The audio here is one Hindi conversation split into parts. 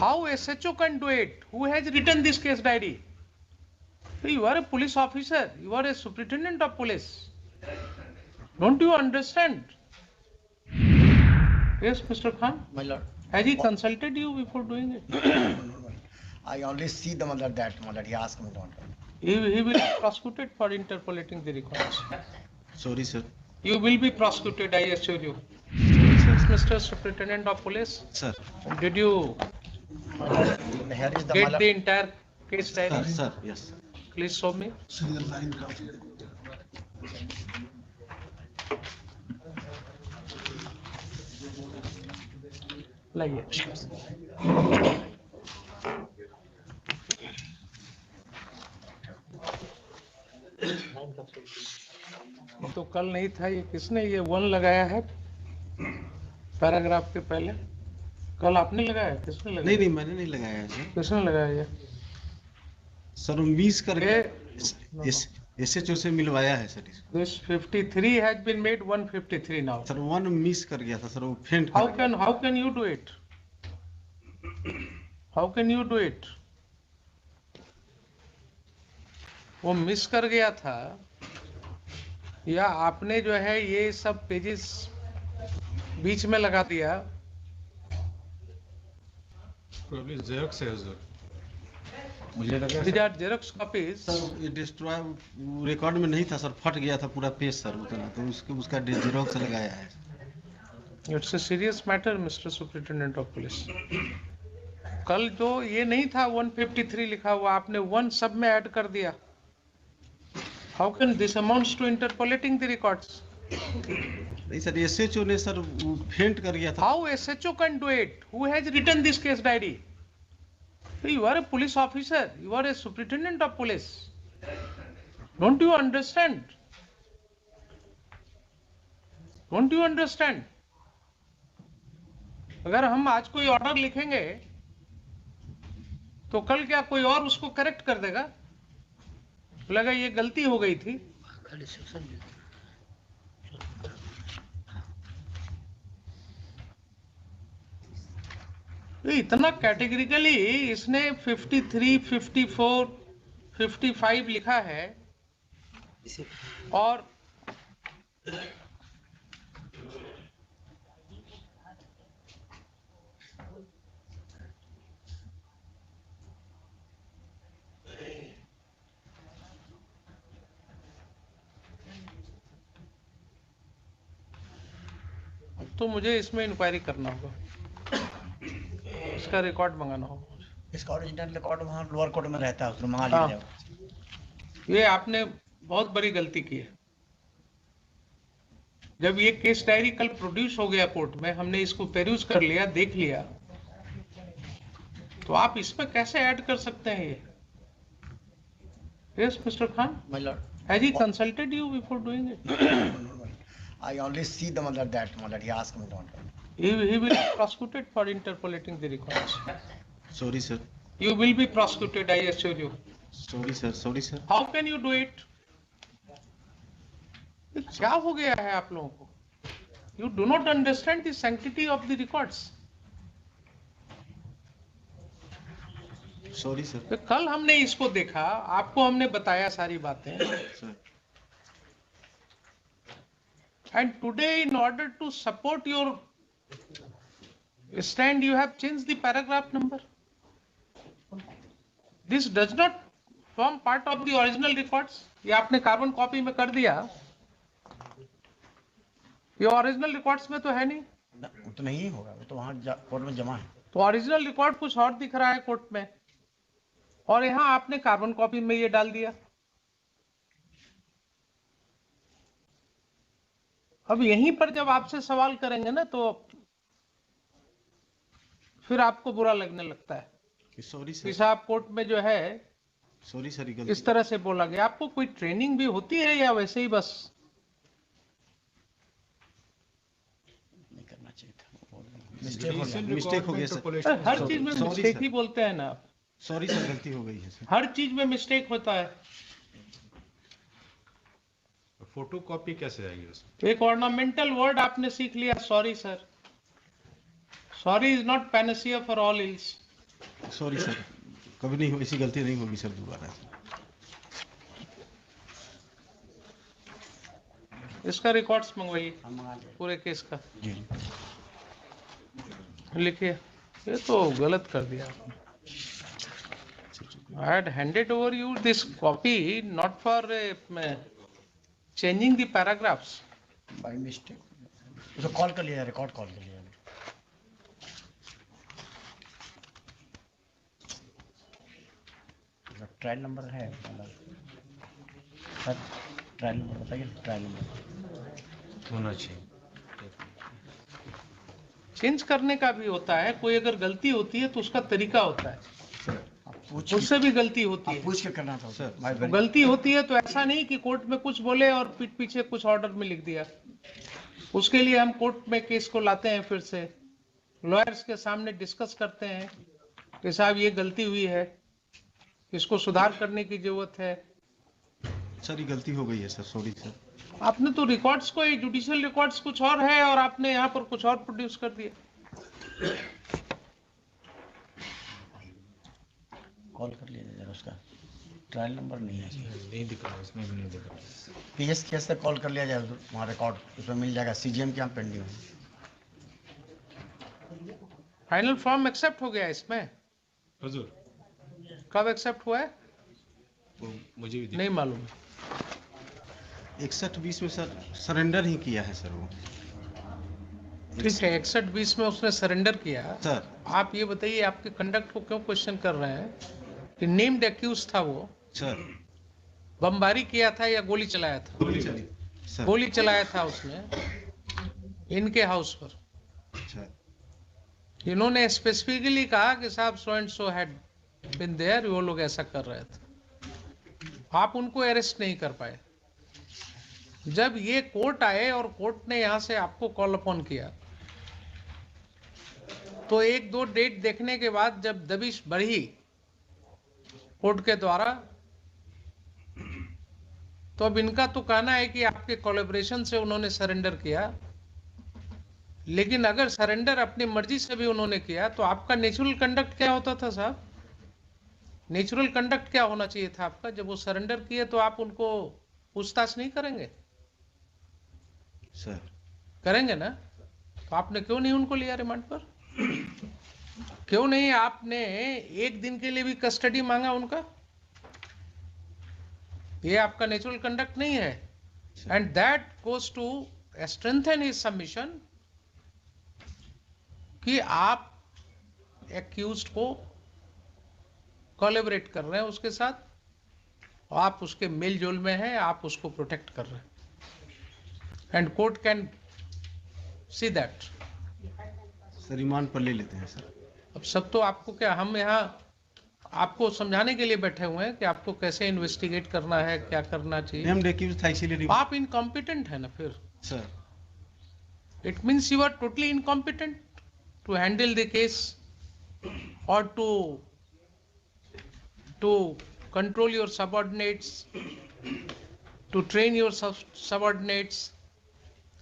How SHO can do it? Who has written this case diary? You are a police officer. You are a superintendent of police. Don't you understand? Yes, Mr. Khan. My lord, Has he consulted you before doing it? I only see the mother that mother. He asked me not. He will be prosecuted for interpolating the records. Sorry, sir. You will be prosecuted, I assure you. Mr. Superintendent of Police, Sir. did you Here is the get mother. the entire case diary? Sir, yes. Please show me. लाइए। तो कल नहीं था ये, किसने ये 1 लगाया है पैराग्राफ के पहले? कल आपने लगाया? किसने लगाया? नहीं मैंने नहीं लगाया है सर। किसने लगाया ये? सर मिस करके SHO से मिलवाया है सर इसको। This 53 has been made 153 now. Sir 1 miss कर गया था सर, वो फेंट How can you do it? How can you do it? वो मिस कर गया था या आपने जो है ये सब पेजेस बीच में लगा दिया? Probably Xerox है सर। मुझे लगा These are Xerox copies. Sir ये डिस्ट्रॉय रिकॉर्ड में नहीं था सर, फट गया था पूरा पेज सर उतना, तो उसका जेरोक्स लगाया है। It's a serious matter, Mr. Superintendent of Police. कल जो ये नहीं था 153 लिखा हुआ, आपने 1 सब में ऐड कर दिया। How can this amounts to interpolating the records? नहीं सर SHO ने सर वो फेंट कर गया था। How SHO can do it? Who has written this case diary? You are a police officer. You are a superintendent of police. Don't you understand? Don't you understand? अगर हम आज कोई ऑर्डर लिखेंगे तो कल क्या कोई और उसको करेक्ट कर देगा? लगा ये गलती हो गई थी। इतना कैटेगरिकली इसने 53, 54, 55 लिखा है और तो मुझे इसमें इंक्वायरी करना होगा, इसका रिकॉर्ड मंगाना होगा। इसका ओरिजिनल रिकॉर्ड वहाँ लोअर कोर्ट में रहता है, उसको मंगा हाँ। लीजिए। ये आपने बहुत बड़ी गलती की है। जब ये केस डायरी कल प्रोड्यूस हो गया कोर्ट में, हमने इसको पेरूज कर लिया, देख लिया, तो आप इसमें कैसे ऐड कर सकते हैं ये? Yes mister Khan, My lord, has he consulted you before doing it? I only see the mother that mother. He asked me not. He will be prosecuted for interpolating the records. Sorry sir. You will be prosecuted, I assure you. Sorry sir. How can you do it? क्या हो गया है आप लोगों को? You do not understand the sanctity of the records. Sorry sir. तो कल हमने इसको देखा, आपको हमने बताया सारी बातें, sir and today in order to support your stand you have changed the paragraph number. This does not form part of the original records. ये आपने कार्बन कॉपी में कर दिया, ये ओरिजिनल रिकॉर्ड्स में तो है नहीं। वो तो नहीं होगा, वो तो वहाँ कोर्ट में जमा है। तो ओरिजिनल रिकॉर्ड कुछ और दिख रहा है कोर्ट में, और यहाँ आपने कार्बन कॉपी में ये डाल दिया। अब यहीं पर जब आपसे सवाल करेंगे ना, तो फिर आपको बुरा लगने लगता है सॉरी कि सर। साहब कोर्ट में जो है सॉरी सर इस तरह से बोला गया। आपको कोई ट्रेनिंग भी होती है या वैसे ही बस? नहीं करना चाहिए था, मिस्टेक हो गया सर। हर चीज में Sorry, मिस्टेक sir. ही बोलते हैं ना आप। सॉरी सर, गलती हो गई है सर। हर चीज में मिस्टेक होता है। फोटो कॉपी कैसे आएगी उसमें? एक ऑर्नामेंटल वर्ड आपने सीख लिया, sorry sir. Sorry is not Panacea for all ills. Sorry sir, कभी नहीं हो, ऐसी गलती नहीं होगी सर दोबारा। इसका रिकॉर्ड्स मंगवाइए हम मंगा लेंगे। पूरे केस का, जी लिखिए। ये तो गलत कर दिया आपने। I had handed over you this copy not for changing the paragraphs. By mistake तो कॉल कर लिया, रिकॉर्ड कॉल कर लिया। ट्रायल नंबर है सर, ट्रायल नंबर बताइए, ट्रायल नंबर होना चाहिए। चेंज करने का भी होता है, कोई अगर गलती होती है तो उसका तरीका होता है, आप पूछ उससे भी गलती होती आप है। पूछ के करना था सर, भाई तो गलती होती है तो ऐसा नहीं कि कोर्ट में कुछ बोले और पीठ पीछे कुछ ऑर्डर में लिख दिया। उसके लिए हम कोर्ट में केस को लाते हैं, फिर से लॉयर्स के सामने डिस्कस करते हैं कि साहब ये गलती हुई है, इसको सुधार करने की जरूरत है। सर, ये गलती हो गई है सर, सॉरी सर। आपने तो रिकॉर्ड्स को, जुडिशियल रिकॉर्ड्स कुछ और है और आपने यहाँ पर कुछ और प्रोड्यूस कर दिया। कॉल कर लिया जरा, उसका ट्रायल नंबर नहीं है, नहीं दिख रहा, इसमें भी नहीं दिख रहा। पीएस केस से कॉल कर लिया जाए, वहाँ रिकॉर्ड उसमें मिल जाएगा, सीजीएम के यहाँ पेंडिंग है। फाइनल फॉर्म एक्सेप्ट हो गया इसमें? हुजूर, कब एक्सेप्ट हुआ है? वो मुझे भी नहीं मालूम। 61-20 में सर सरेंडर ही किया है सर वो। ठीक है, 61-20 में उसने सरेंडर किया। सर आप ये बताइए, आपके कंडक्ट को क्यों क्वेश्चन कर रहे हैं कि नेम्ड एक्यूज था वो, सर बमबारी किया था या गोली चलाया था? गोली चली सर। गोली चलाया था उसने इनके हाउस पर। अच्छा इन्होंने स्पेसिफिकली कहा कि साहब so and so had been there, वो लोग ऐसा कर रहे थे। आप उनको अरेस्ट नहीं कर पाए। जब ये कोर्ट आए और कोर्ट ने यहां से आपको कॉल अपॉन किया, तो 1-2 डेट देखने के बाद जब दबिश बढ़ी कोर्ट के द्वारा, तो अब इनका तो कहना है कि आपके कोलैबोरेशन से उन्होंने सरेंडर किया। लेकिन अगर सरेंडर अपनी मर्जी से भी उन्होंने किया तो आपका नेचुरल कंडक्ट क्या होता था साहब? नेचुरल कंडक्ट क्या होना चाहिए था आपका? जब वो सरेंडर किए तो आप उनको पूछताछ नहीं करेंगे? सर करेंगे ना? तो आपने क्यों नहीं उनको लिया रिमांड पर? क्यों नहीं आपने 1 दिन के लिए भी कस्टडी मांगा उनका? ये आपका नेचुरल कंडक्ट नहीं है। And that goes to strengthen his submission कि आप एक्यूज्ड को कोलैबोरेट कर रहे हैं उसके साथ, आप उसके मेल जोल में हैं, आप उसको प्रोटेक्ट कर रहे हैं। And court can see that. Sir remand पर ले लेते हैं सर। अब सब तो आपको क्या, हम यहाँ आपको समझाने के लिए बैठे हुए हैं कि आपको कैसे इन्वेस्टिगेट करना है, क्या करना चाहिए। नेम्ड एक्यूज था इसीलिए आप इनकॉम्पिटेंट है ना फिर। Sir. It means you are totally incompetent to handle the case और to control your subordinates, to train your subordinates।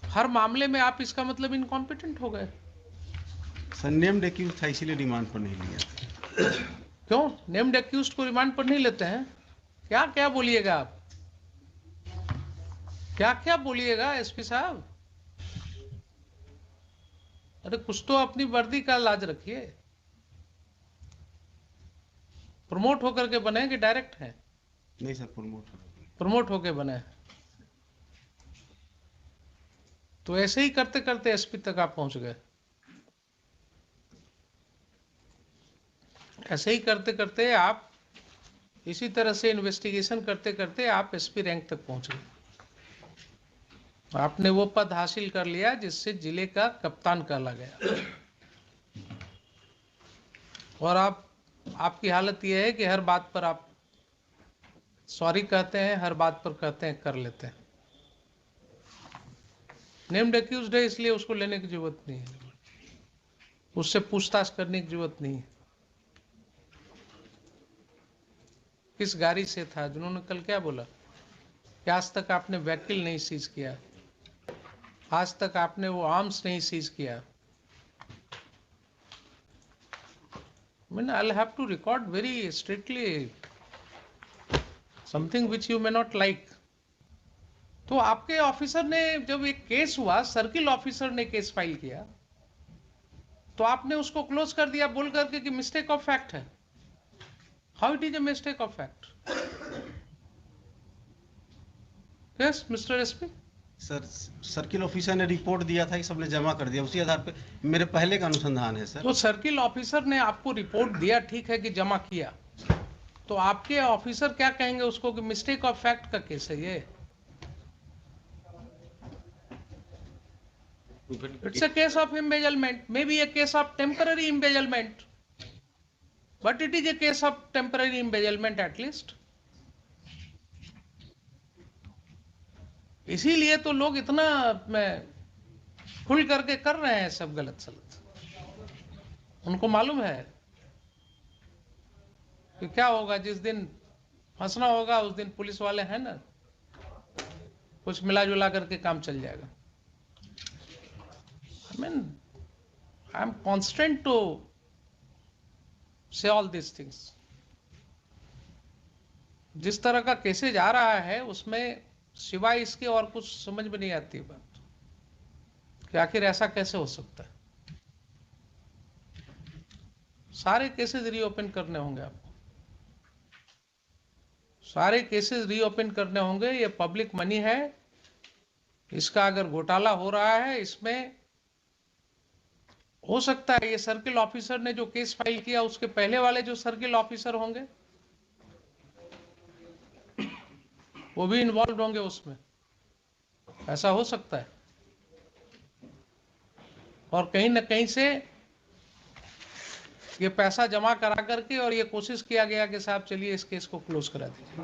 हर मामले में आप इसका मतलब इनकॉम्पिटेंट हो गए। सर नेम्ड एक्यूज था इसीलिए रिमांड पर नहीं लिया। क्यों नेम्ड एक्यूज्ड को रिमांड पर नहीं लेते हैं? क्या क्या बोलिएगा आप, क्या क्या बोलिएगा एसपी साहब? अरे कुछ तो अपनी वर्दी का लाज रखिए। प्रमोट होकर के बने कि डायरेक्ट हैं? नहीं सर, प्रमोट होके बने। तो ऐसे ही करते करते एसपी तक आप पहुंच गए। ऐसे ही करते करते आप, इसी तरह से इन्वेस्टिगेशन करते करते आप एसपी रैंक तक पहुंच गए। आपने वो पद हासिल कर लिया जिससे जिले का कप्तान कहला गया। और आपकी हालत यह है कि हर बात पर आप सॉरी कहते हैं, हर बात पर कहते हैं कर लेते हैं। नेम्ड एक्यूज्ड है इसलिए उसको लेने की जरूरत नहीं है, उससे पूछताछ करने की जरूरत नहीं है। किस गाड़ी से था? जिन्होंने कल क्या बोला कि आज तक आपने व्हीकल नहीं सीज किया, आज तक आपने वो आर्म्स नहीं सीज किया। I mean, I'll have to record very strictly something which you may not like. तो आपके ऑफिसर ने जब एक केस हुआ, सर्किल ऑफिसर ने केस फाइल किया, तो आपने उसको क्लोज कर दिया बोल करके कि मिस्टेक ऑफ फैक्ट है. How it is a mistake of fact? Yes mister SP. Sir circle officer ने रिपोर्ट दिया था कि सबने जमा कर दिया, उसी आधार पे मेरे पहले का अनुसंधान है सर. तो सर्किल ऑफिसर ने आपको रिपोर्ट दिया, ठीक है कि जमा किया, तो आपके ऑफिसर क्या कहेंगे उसको कि मिस्टेक ऑफ फैक्ट का केस है ये? It's a case of embezzlement, maybe a case of temporary embezzlement, but it is a case of temporary embezzlement at least. इसीलिए तो लोग इतना खुल करके कर रहे हैं सब गलत सलत. उनको मालूम है कि क्या होगा, जिस दिन फंसना होगा उस दिन पुलिस वाले हैं ना, कुछ मिला जुला करके काम चल जाएगा. I mean, I am constrained to say all these things. जिस तरह का केसेज आ रहा है उसमें सिवाय इसके और कुछ समझ में नहीं आती बात कि आखिर ऐसा कैसे हो सकता है. सारे केसेज रीओपन करने होंगे आपको, सारे केसेज रीओपन करने होंगे. ये पब्लिक मनी है, इसका अगर घोटाला हो रहा है, इसमें हो सकता है ये सर्किल ऑफिसर ने जो केस फाइल किया उसके पहले वाले जो सर्किल ऑफिसर होंगे वो भी इन्वॉल्व होंगे उसमें, ऐसा हो सकता है. और कहीं ना कहीं से ये पैसा जमा करा करके और ये कोशिश किया गया कि साहब चलिए इस केस को क्लोज करा दीजिए.